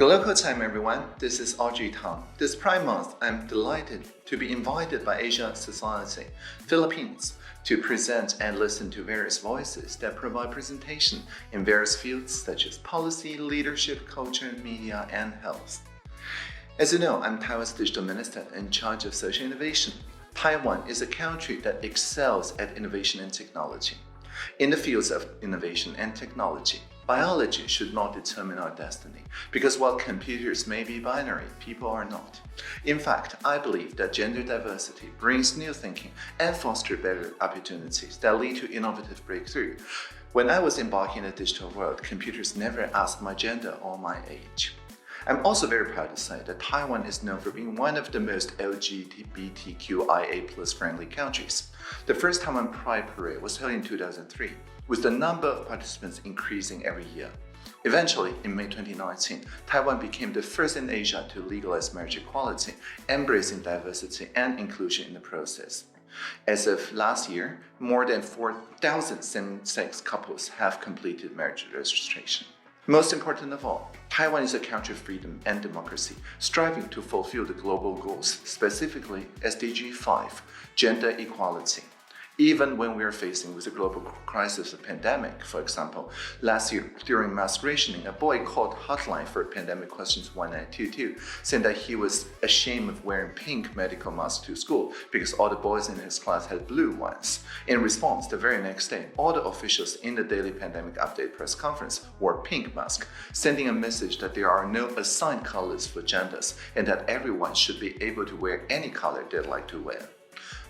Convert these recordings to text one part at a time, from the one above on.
Your local time, everyone. This is Audrey Tang. This Pride Month, I'm delighted to be invited by Asian Society, Philippines, to present and listen to various voices that provide presentation in various fields such as policy, leadership, culture, media, and health. As you know, I'm Taiwan's digital minister in charge of social innovation. Taiwan is a country that excels at innovation and technology. In the fields of innovation and technology, biology should not determine our destiny, because while computers may be binary, people are not. In fact, I believe that gender diversity brings new thinking and fosters better opportunities that lead to innovative breakthrough. When I was embarking in the digital world, computers never asked my gender or my age. I'm also very proud to say that Taiwan is known for being one of the most LGBTQIA+ friendly countries. The first Taiwan Pride Parade was held in 2003, with the number of participants increasing every year. Eventually, in May 2019, Taiwan became the first in Asia to legalize marriage equality, embracing diversity and inclusion in the process. As of last year, more than 4,000 same-sex couples have completed marriage registration. Most important of all, Taiwan is a country of freedom and democracy, striving to fulfill the global goals, specifically SDG 5, gender equality. Even when we are facing with the global crisis of pandemic, for example, last year during mass rationing, a boy called hotline for pandemic questions 1922, saying that he was ashamed of wearing pink medical masks to school because all the boys in his class had blue ones. In response, the very next day, all the officials in the daily pandemic update press conference wore pink masks, sending a message that there are no assigned colors for genders and that everyone should be able to wear any color they'd like to wear.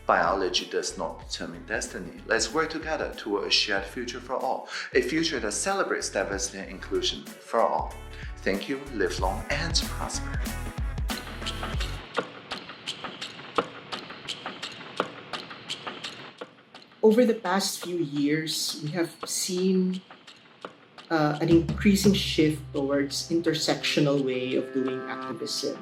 Biology does not determine destiny. Let's work together toward a shared future for all, a future that celebrates diversity and inclusion for all. Thank you, live long and prosper. Over the past few years, we have seen an increasing shift towards intersectional way of doing activism.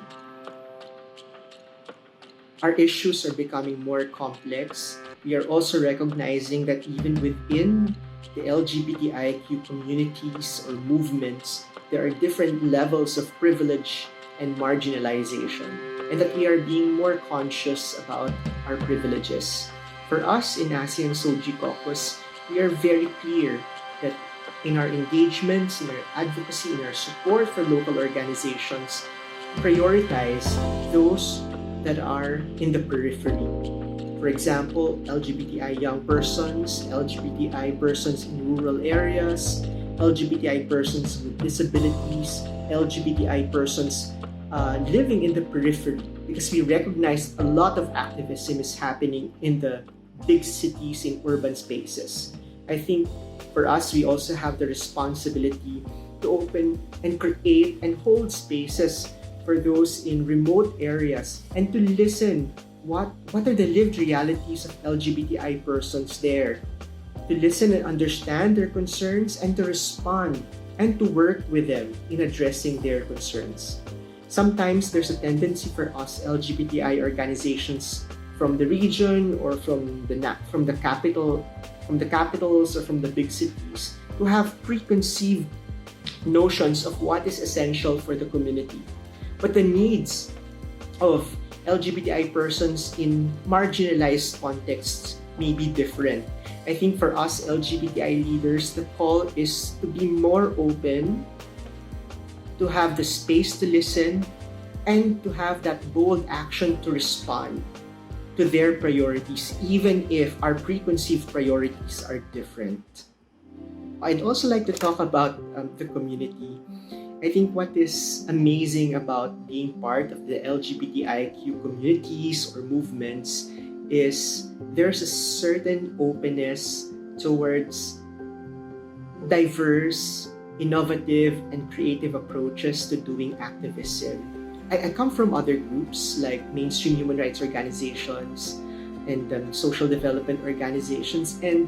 Our issues are becoming more complex. We are also recognizing that even within the LGBTIQ communities or movements, there are different levels of privilege and marginalization, and that we are being more conscious about our privileges. For us in ASEAN SOGIE Caucus, we are very clear that in our engagements, in our advocacy, in our support for local organizations, prioritize those that are in the periphery. For example, LGBTI young persons, LGBTI persons in rural areas, LGBTI persons with disabilities, LGBTI persons living in the periphery, because we recognize a lot of activism is happening in the big cities, in urban spaces. I think for us, we also have the responsibility to open and create and hold spaces for those in remote areas and to listen what are the lived realities of LGBTI persons there, to listen and understand their concerns and to respond and to work with them in addressing their concerns. Sometimes there's a tendency for us LGBTI organizations from the region or from the capitals or from the big cities to have preconceived notions of what is essential for the community. But the needs of LGBTI persons in marginalized contexts may be different. I think for us LGBTI leaders, the call is to be more open, to have the space to listen, and to have that bold action to respond to their priorities, even if our preconceived priorities are different. I'd also like to talk about the community. I think what is amazing about being part of the LGBTIQ communities or movements is there's a certain openness towards diverse, innovative, and creative approaches to doing activism. I come from other groups like mainstream human rights organizations and social development organizations, and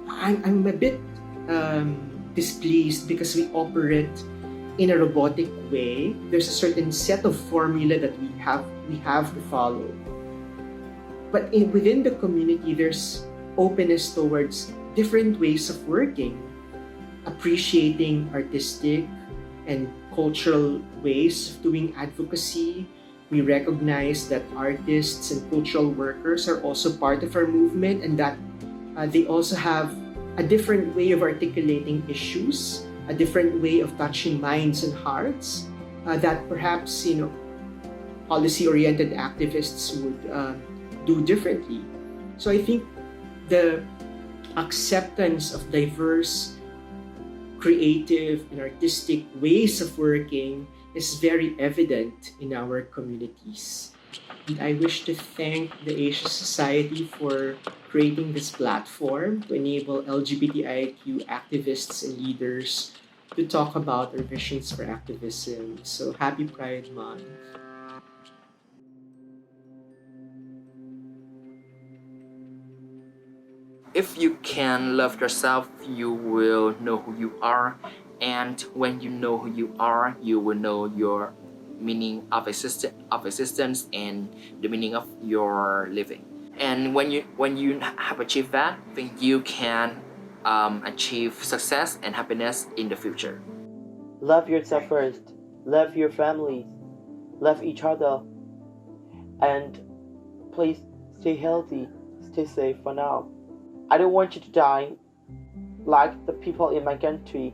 I'm a bit displeased because we operate in a robotic way. There's a certain set of formula that we have to follow. But within the community, there's openness towards different ways of working, appreciating artistic and cultural ways of doing advocacy. We recognize that artists and cultural workers are also part of our movement, and that they also have a different way of articulating issues, a different way of touching minds and hearts that perhaps policy-oriented activists would do differently. So I think the acceptance of diverse, creative, and artistic ways of working is very evident in our communities. And I wish to thank the Asia Society for creating this platform to enable LGBTIQ activists and leaders to talk about their visions for activism. So happy Pride Month. If you can love yourself, you will know who you are. And when you know who you are, you will know your meaning of existence and the meaning of your living. And when you have achieved that, then you can achieve success and happiness in the future. Love yourself first. Love your family. Love each other. And please stay healthy. Stay safe for now. I don't want you to die like the people in my country.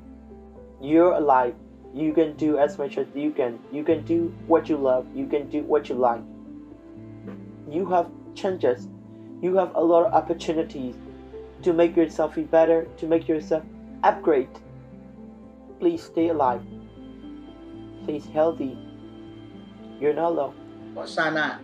You're alive. You can do as much as you can. You can do what you love. You can do what you like. You have chances. You have a lot of opportunities to make yourself feel better, to make yourself upgrade. Please stay alive. Stay healthy. You're not alone. Sana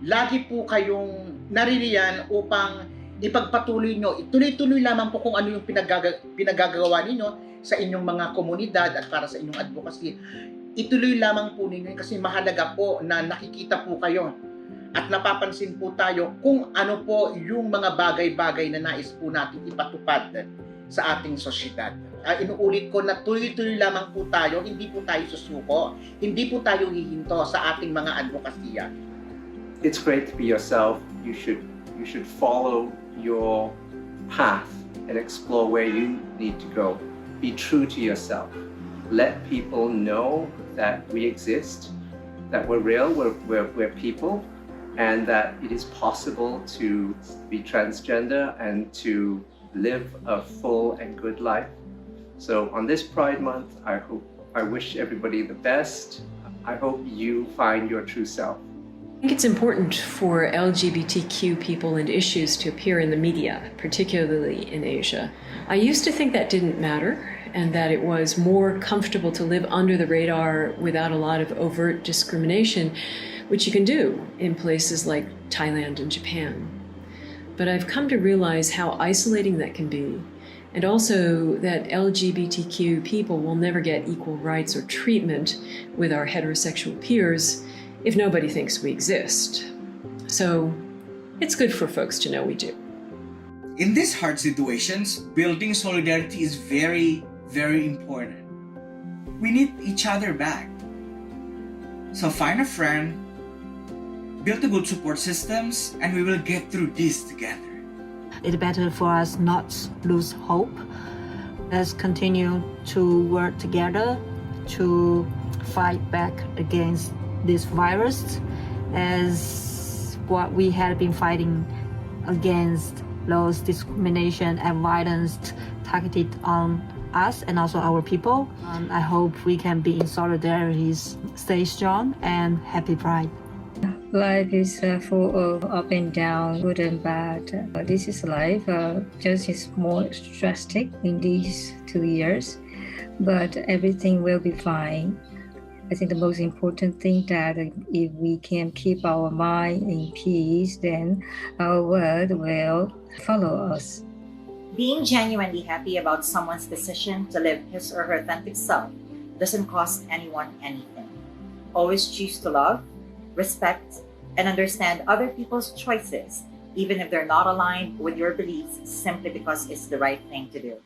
lagi po kayong naririyan upang ipagpatuloy nyo, ituloy-tuloy lamang po kung ano yung pinagagawa ninyo sa inyong mga komunidad at para sa inyong advocacy. Ituloy lamang po ninyo kasi mahalaga po na nakikita po kayo at napapansin po tayo kung ano po yung mga bagay-bagay na nais po natin ipatupad sa ating sosyedad. Inuulit ko na tuloy-tuloy lamang po tayo, hindi po tayo susuko, hindi po tayo hihinto sa ating mga advokasya. It's great to be yourself. You should follow your path and explore where you need to go. Be true to yourself. Let people know that we exist, that we're real, we're people, and that it is possible to be transgender and to live a full and good life. So on this Pride Month, I wish everybody the best. I hope you find your true self. I think it's important for LGBTQ people and issues to appear in the media, particularly in Asia. I used to think that didn't matter and that it was more comfortable to live under the radar without a lot of overt discrimination, which you can do in places like Thailand and Japan. But I've come to realize how isolating that can be, and also that LGBTQ people will never get equal rights or treatment with our heterosexual peers if nobody thinks we exist. So it's good for folks to know we do. In these hard situations, building solidarity is very, very important. We need each other back. So find a friend, build a good support systems, and we will get through this together. It's better for us not lose hope. Let's continue to work together to fight back against this virus as what we had been fighting against those discrimination and violence targeted on us and also our people. I hope we can be in solidarity, stay strong, and happy Pride. Life is full of up and down, good and bad. This is life, just is more drastic in these 2 years, but everything will be fine. I think the most important thing that if we can keep our mind in peace, then our world will follow us. Being genuinely happy about someone's decision to live his or her authentic self doesn't cost anyone anything. Always choose to love, respect, and understand other people's choices, even if they're not aligned with your beliefs, simply because it's the right thing to do.